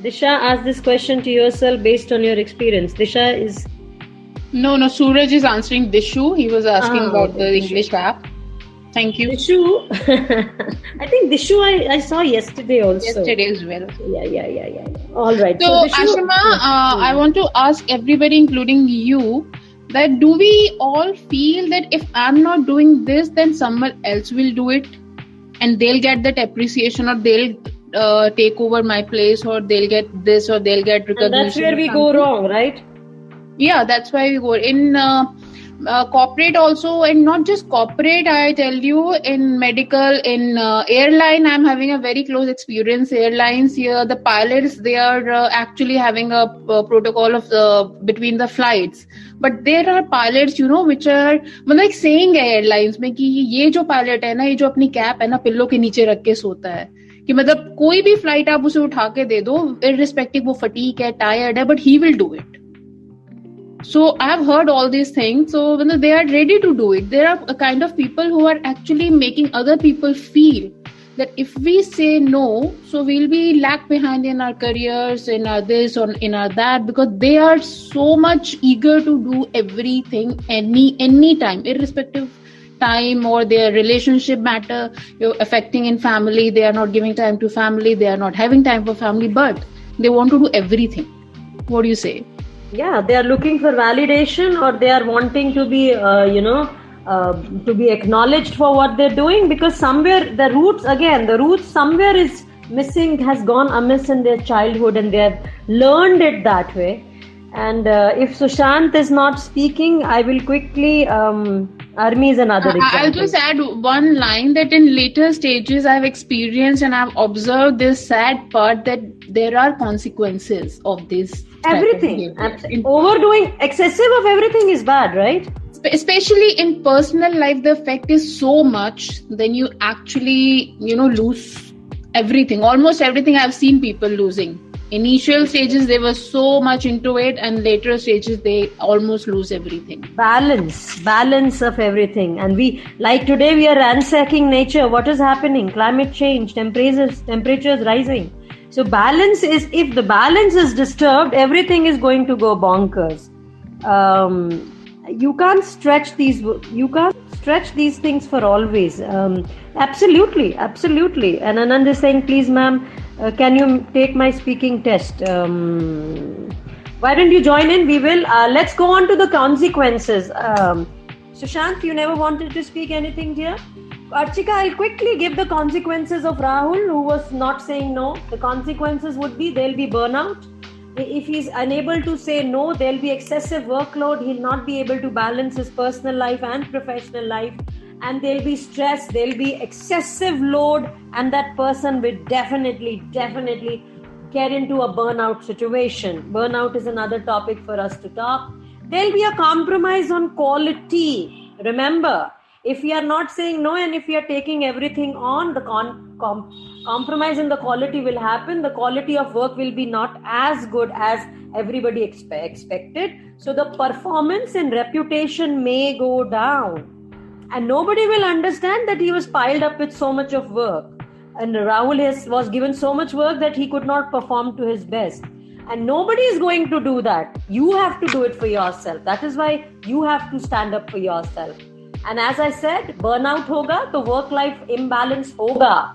Disha, ask this question to yourself based on your experience. Disha is... No, Suraj is answering Dishu. He was asking about the English app. Thank you. Dishu. I think Dishu I saw yesterday also. Yesterday as well. Yeah. All right. So Dishu, Ashima, I want to ask everybody, including you, that do we all feel that if I'm not doing this, then someone else will do it and they'll get that appreciation, or they'll take over my place, or they'll get this, or they'll get recognition? And that's where we go wrong, right? Yeah, that's why we go in corporate also, and not just corporate. I tell you, in medical, in airline, I'm having a very close experience. Airlines here, the pilots, they are actually having a protocol of between the flights. But there are pilots, which are like saying airlines में कि ये जो pilot है ना, ये जो अपनी cap है ना, पिल्लों के नीचे रख के सोता है, कि मतलब कोई भी flight आप उसे उठा के दे दो, irrespective वो fatigue है, tired है, but he will do it. So I've heard all these things. So when they are ready to do it, there are a kind of people who are actually making other people feel that if we say no, so we'll be lag behind in our careers, in our this or in our that, because they are so much eager to do everything any time, irrespective time, or their relationship matter, affecting in family. They are not giving time to family. They are not having time for family, but they want to do everything. What do you say? Yeah, they are looking for validation, or they are wanting to be, to be acknowledged for what they're doing, because somewhere the roots somewhere is missing, has gone amiss in their childhood, and they have learned it that way. And if Sushant is not speaking, I will quickly. Army is another example. I'll just add one line that in later stages I've experienced and I've observed this sad part that there are consequences of this. Everything. Overdoing, excessive of everything is bad, right? Especially in personal life, the effect is so much. Then you actually, lose everything. Almost everything I've seen people losing. Initial stages, they were so much into it, and later stages, they almost lose everything. Balance of everything. And today, we are ransacking nature. What is happening? Climate change, temperatures rising. So balance is, if the balance is disturbed, everything is going to go bonkers. You can't stretch these things for always. Absolutely. And Anand is saying, please ma'am, can you take my speaking test? Why don't you join in? We will. Let's go on to the consequences. Sushant, you never wanted to speak anything, dear? Archika, I'll quickly give the consequences of Rahul, who was not saying no. The consequences would be, there'll be burnout. If he's unable to say no, there'll be excessive workload. He'll not be able to balance his personal life and professional life. And there'll be stress, there'll be excessive load, and that person will definitely get into a burnout situation. Burnout is another topic for us to talk. There'll be a compromise on quality. Remember, if we are not saying no and if we are taking everything on, the compromise in the quality will happen. The quality of work will be not as good as everybody expected. So the performance and reputation may go down. And nobody will understand that he was piled up with so much of work. And Rahul was given so much work that he could not perform to his best. And nobody is going to do that. You have to do it for yourself. That is why you have to stand up for yourself. And as I said, burnout hoga, the work-life imbalance hoga.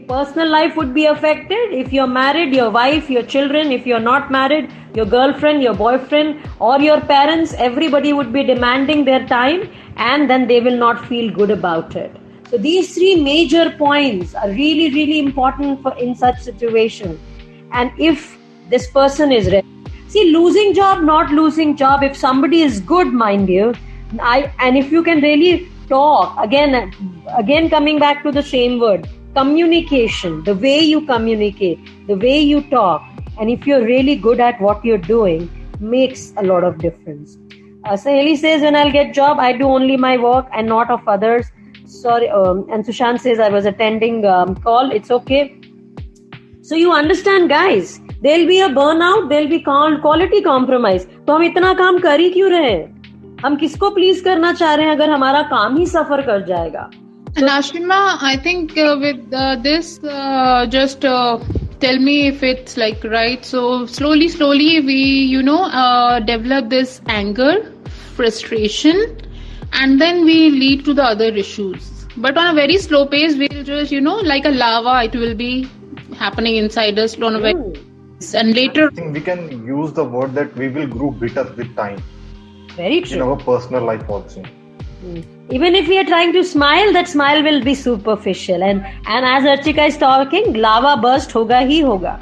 Personal life would be affected. If you're married, your wife, your children. If you're not married, your girlfriend, your boyfriend, or your parents, everybody would be demanding their time, and then they will not feel good about it. So these three major points are really, really important in such situation. And if this person is ready, see, losing job, not losing job, if somebody is good, mind you, and if you can really talk, again coming back to the same word, communication, the way you communicate, the way you talk, and if you're really good at what you're doing, makes a lot of difference. Saheli says, when I'll get job, I do only my work and not of others. Sorry. And Sushant says, I was attending call. It's okay. So you understand, guys, there'll be a burnout, there'll be quality compromise. तो हम इतना काम कर ही क्यों रहे हैं? हम किसको प्लीज करना चाह रहे हैं अगर हमारा काम ही सफर कर जाएगा? Nashima, I think with this, just tell me if it's like right. So slowly we, develop this anger, frustration, and then we lead to the other issues. But on a very slow pace, we'll just, like a lava, it will be happening inside us on a very... And later... I think we can use the word that we will grow bitter with time. Very true. In our personal life also. Even if we are trying to smile, that smile will be superficial. And as Archika is talking, lava burst hoga hi hoga.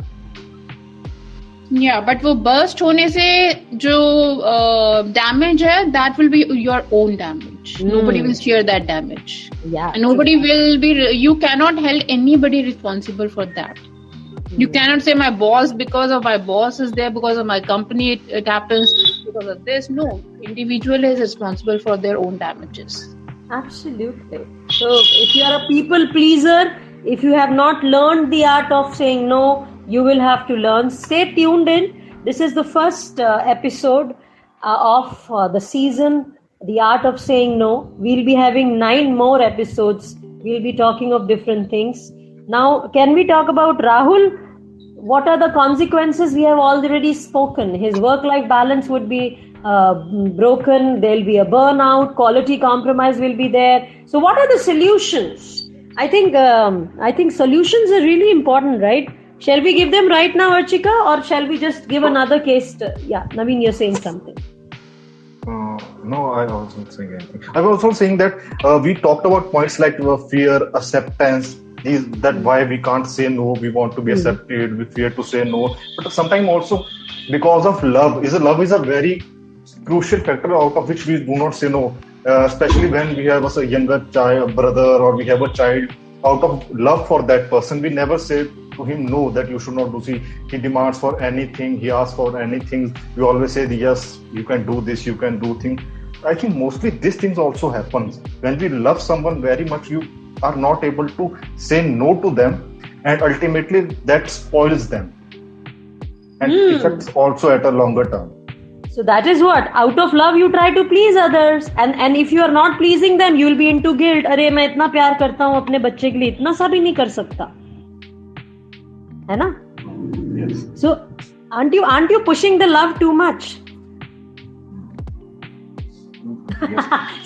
Yeah, but वो burst होने से जो damage है, that will be your own damage. Nobody will share that damage. Yeah. And nobody will be, you cannot hold anybody responsible for that. You cannot say my boss, because of my boss is there, because of my company it happens, because of this. No, individual is responsible for their own damages. Absolutely. So if you are a people pleaser, if you have not learned the art of saying no, you will have to learn. Stay tuned in. This is the first episode of the season, The Art of Saying No. We'll be having 9 more episodes. We'll be talking of different things. Now, can we talk about Rahul? What are the consequences? We have already spoken. His work-life balance would be broken. There'll be a burnout. Quality compromise will be there. So what are the solutions? I think solutions are really important, right? Shall we give them right now, Archika, or shall we just give another case? Naveen, you're saying something. No, I wasn't saying anything. I was also saying that we talked about points like fear, acceptance, that why we can't say no, we want to be accepted, we fear to say no. But sometimes also because of love is a very crucial factor out of which we do not say no, especially when we have a younger child, brother, or we have a child. Out of love for that person, we never say to him no, that you should not do. See, he demands for anything, he asks for anything, we always say yes, you can do this, you can do things. I think mostly these things also happens when we love someone very much. You are not able to say no to them, and ultimately that spoils them and affects also at a longer term. So that is what, out of love you try to please others, and if you are not pleasing them, you will be into guilt. अरे मैं इतना प्यार करता हूँ अपने बच्चे के लिए, इतना सा भी नहीं कर सकता, है ना? Yes. So aren't you pushing the love too much?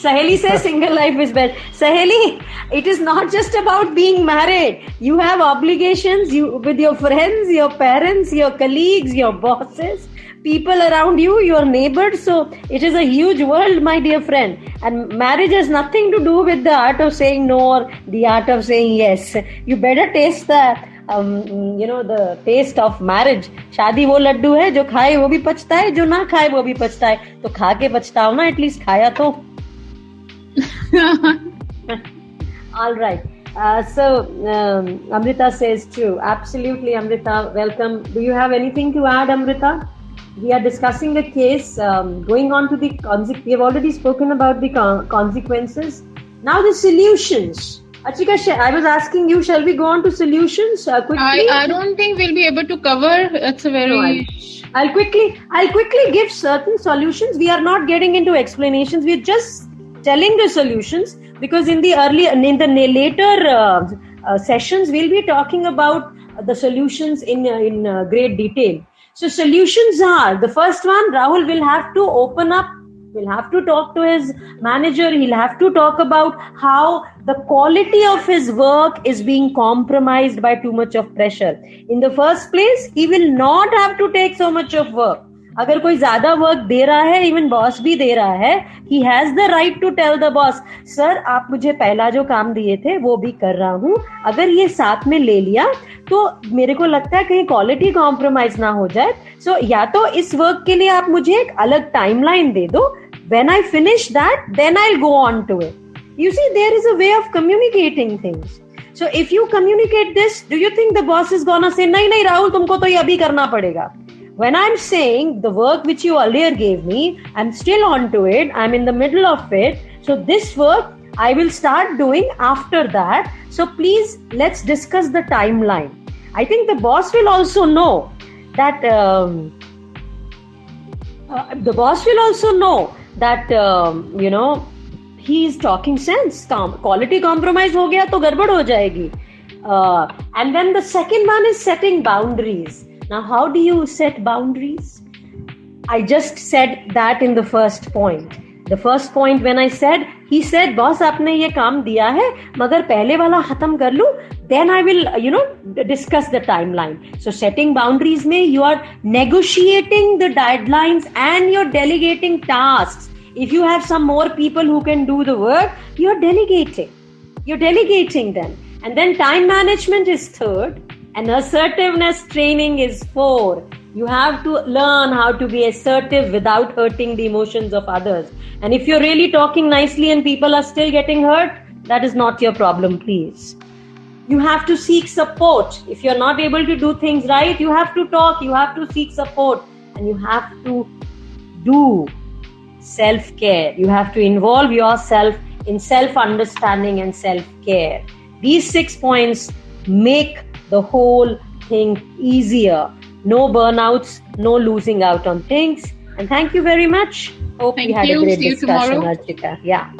Saheli says single life is best. Saheli, it is not just about being married. You have obligations with your friends, your parents, your colleagues, your bosses, people around you, your neighbors. So it is a huge world, my dear friend. And marriage has nothing to do with the art of saying no or the art of saying yes. You better taste the taste of marriage. शादी वो लड्डू है जो खाए वो भी पछता है, जो ना खाए वो भी पछता है. तो खा के पछताओ ना, एटलीस्ट खाया तो. All right. So Amrita says true. Absolutely, Amrita. Welcome. Do you have anything to add, Amrita? We are discussing a case going on to the we have already spoken about the consequences. Now the solutions. Archika, I was asking you, shall we go on to solutions quickly? I don't think we'll be able to cover. It's a very... I'll quickly give certain solutions. We are not getting into explanations. We're just telling the solutions, because in the later sessions, we'll be talking about the solutions in great detail. So solutions are, the first one, Rahul will have to open up. He'll have to talk to his manager. He'll have to talk about how the quality of his work is being compromised by too much of pressure. In the first place, he will not have to take so much of work. अगर कोई ज्यादा work दे रहा है, even boss भी दे रहा है, he has the right to tell the boss, sir आप मुझे पहला जो काम दिए थे वो भी कर रहा हूँ, अगर ये साथ में ले लिया तो मेरे को लगता है कहीं क्वालिटी कॉम्प्रोमाइज ना हो जाए. सो या तो इस वर्क के लिए आप मुझे एक अलग टाइमलाइन दे दो, when I finish that, then I'll go on to it. You see, there is a way of communicating things. So if you communicate this, do you think the boss is gonna say, नहीं राहुल तुमको तो ये अभी करना पड़ेगा? When I'm saying the work which you earlier gave me, I'm still on to it, I'm in the middle of it, so this work I will start doing after that, so please let's discuss the timeline. I think the boss will also know that he is talking sense. Quality compromise हो गया तो गड़बड़ हो जाएगी. And then the second one is setting boundaries. Now, how do you set boundaries? I just said that in the first point. The first point when I said, he said, boss, आपने ये काम दिया है, मगर पहले वाला खत्म कर लूं, then I will, discuss the timeline. So setting boundaries means you are negotiating the deadlines and you're delegating tasks. If you have some more people who can do the work, you're delegating. You're delegating them. And then time management is third. And assertiveness training is 4. You have to learn how to be assertive without hurting the emotions of others. And if you're really talking nicely and people are still getting hurt, that is not your problem, please. You have to seek support. If you're not able to do things right, you have to talk, you have to seek support, and you have to do self-care. You have to involve yourself in self-understanding and self-care. These 6 points make the whole thing easier. No burnouts, no losing out on things. And thank you very much. Hope we had a great discussion, Archika. Yeah.